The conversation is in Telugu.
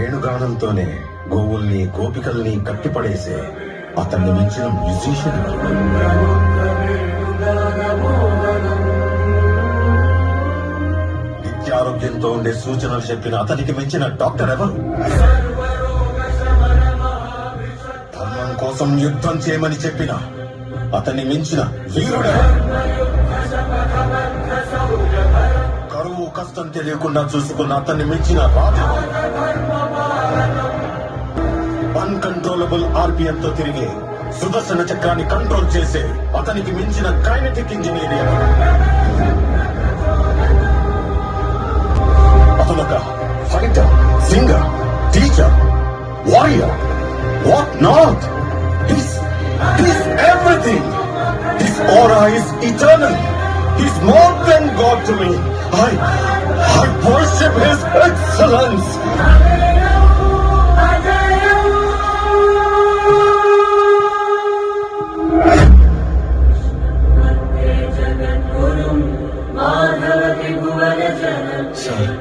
వేణుగానంతోనే గోవుల్ని గోపికల్ని కట్టిపడేసే అతన్ని మించిన మ్యూజిషియన్. నిత్యారోగ్యంతో ఉండే సూచనలు చెప్పిన అతనికి మించిన డాక్టర్ ఎవరు? ధర్మం కోసం యుద్ధం చేయమని చెప్పిన అతన్ని మించిన వీరుడెవరు? కరువు కష్టం తెలియకుండా చూసుకున్న అతన్ని మించిన రాజు. అన్కంట్రోలబుల్ ఆర్పిఎం తో తిరిగే సుదర్శన చక్రాన్ని కంట్రోల్ చేసే అతనికి మించిన కైనెటిక్ ఇంజనీర్. అతనొక fighter, singer, teacher, warrior, what not. He's everything. His aura is eternal. He's more than God to me. I worship His excellence. Sir.